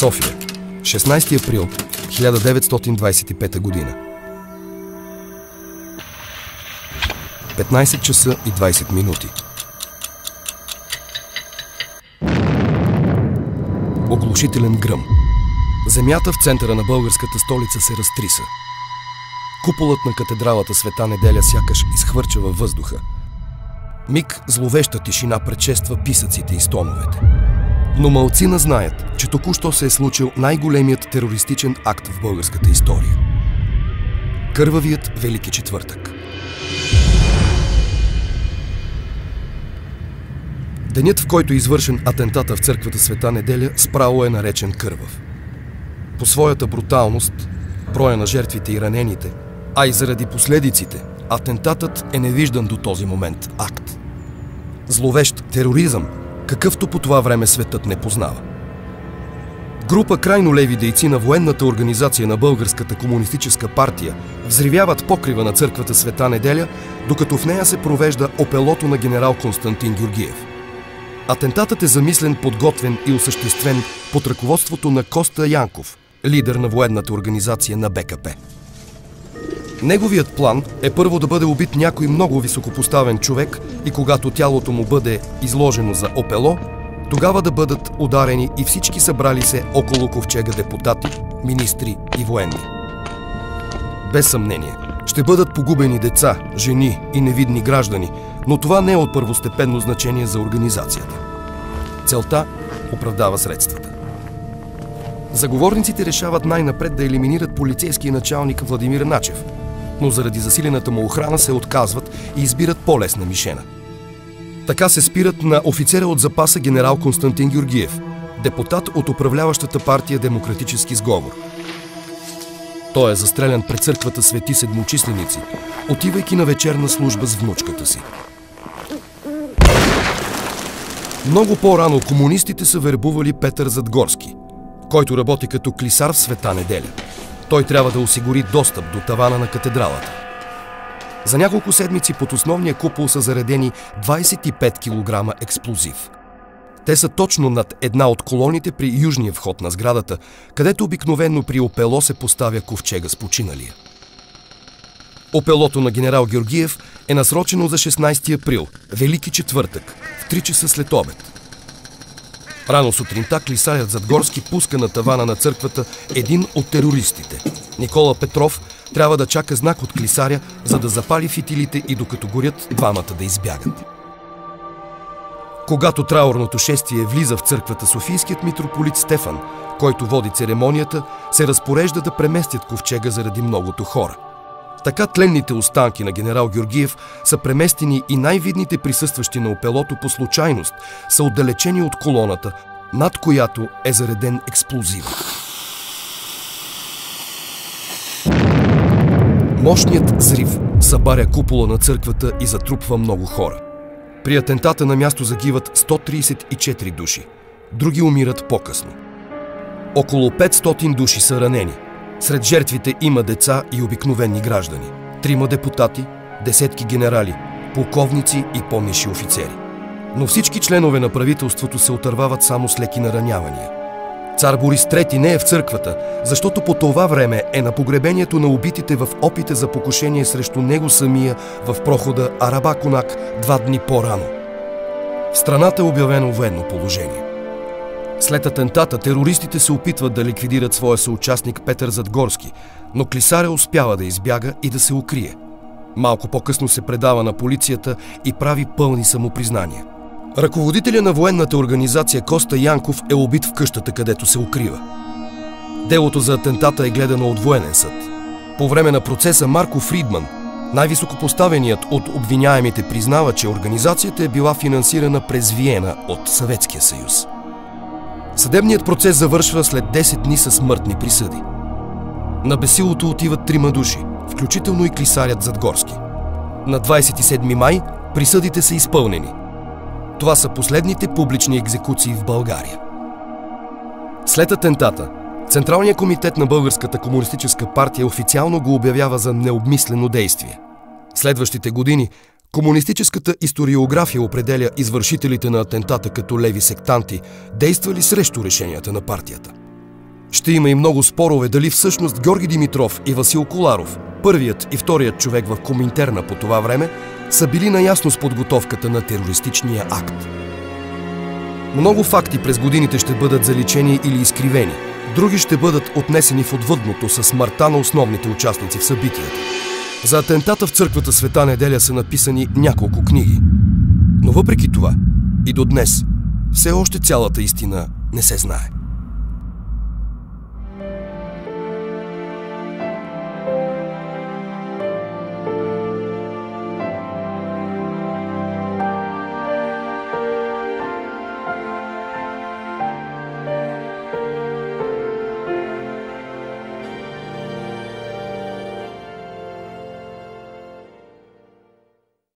София, 16 април 1925 година. 15 часа и 20 минути. Оглушителен гръм. Земята в центъра на българската столица се разтриса. Куполът на катедралата Света Неделя сякаш изхвърча във въздуха. Миг зловеща тишина предшества писъците и стоновете. Но малцина знаят, че току-що се е случил най-големият терористичен акт в българската история. Кървавият Велики четвъртък. Денят, в който е извършен атентата в църквата Света Неделя, справо е наречен кървав. По своята бруталност, броя на жертвите и ранените, а и заради последиците, атентатът е невиждан до този момент акт. Зловещ тероризъм, какъвто по това време светът не познава. Група крайно леви дейци на военната организация на Българската комунистическа партия взривяват покрива на църквата Света Неделя, докато в нея се провежда опелото на генерал Константин Георгиев. Атентатът е замислен, подготвен и осъществен под ръководството на Коста Янков, лидер на военната организация на БКП. Неговият план е първо да бъде убит някой много високопоставен човек и когато тялото му бъде изложено за опело, тогава да бъдат ударени и всички събрали се около ковчега депутати, министри и военни. Без съмнение, ще бъдат погубени деца, жени и невидни граждани, но това не е от първостепенно значение за организацията. Целта оправдава средствата. Заговорниците решават най-напред да елиминират полицейския началник Владимир Начев, но заради засилената му охрана се отказват и избират по-лесна мишена. Така се спират на офицера от запаса генерал Константин Георгиев, депутат от управляващата партия Демократически сговор. Той е застрелян пред църквата Свети Седмочисленици, отивайки на вечерна служба с внучката си. Много по-рано комунистите са вербували Петър Задгорски, който работи като клисар в Света Неделя. Той трябва да осигури достъп до тавана на катедралата. За няколко седмици под основния купол са заредени 25 кг експлозив. Те са точно над една от колоните при южния вход на сградата, където обикновено при опело се поставя ковчега с починалия. Опелото на генерал Георгиев е насрочено за 16 април, Велики четвъртък, в 3 часа след обед. Рано сутринта клисарят Задгорски пуска на тавана на църквата един от терористите. Никола Петров трябва да чака знак от клисаря, за да запали фитилите и докато горят, двамата да избягат. Когато траурното шествие влиза в църквата, софийският митрополит Стефан, който води церемонията, се разпорежда да преместят ковчега заради многото хора. Така тленните останки на генерал Георгиев са преместени и най-видните присъстващи на опелото по случайност са отдалечени от колоната, над която е зареден експлозив. Мощният взрив събаря купола на църквата и затрупва много хора. При атентата на място загиват 134 души. Други умират по-късно. Около 500 души са ранени. Сред жертвите има деца и обикновени граждани. 3 депутати, десетки генерали, полковници и по-нисши офицери. Но всички членове на правителството се отървават само с леки наранявания. Цар Борис III не е в църквата, защото по това време е на погребението на убитите в опита за покушение срещу него самия в прохода Арабаконак 2 дни по-рано. В страната е обявено военно положение. След атентата терористите се опитват да ликвидират своя съучастник Петър Задгорски, но клисаря успява да избяга и да се укрие. Малко по-късно се предава на полицията и прави пълни самопризнания. Ръководителя на военната организация Коста Янков е убит в къщата, където се укрива. Делото за атентата е гледано от военен съд. По време на процеса Марко Фридман, най-високопоставеният от обвиняемите, признава, че организацията е била финансирана през Виена от Съветския съюз. Съдебният процес завършва след 10 дни със смъртни присъди. На бесилото отиват 3 души, включително и клисарят Задгорски. На 27 май присъдите са изпълнени. Това са последните публични екзекуции в България. След атентата, Централният комитет на Българската комунистическа партия официално го обявява за необмислено действие. Следващите години комунистическата историография определя извършителите на атентата като леви сектанти, действали срещу решенията на партията. Ще има и много спорове дали всъщност Георги Димитров и Васил Коларов, първият и вторият човек в Коминтерна по това време, са били наясно с подготовката на терористичния акт. Много факти през годините ще бъдат заличени или изкривени. Други ще бъдат отнесени в отвъдното със смъртта на основните участници в събитията. За атентата в църквата Света Неделя са написани няколко книги. Но въпреки това, и до днес, все още цялата истина не се знае.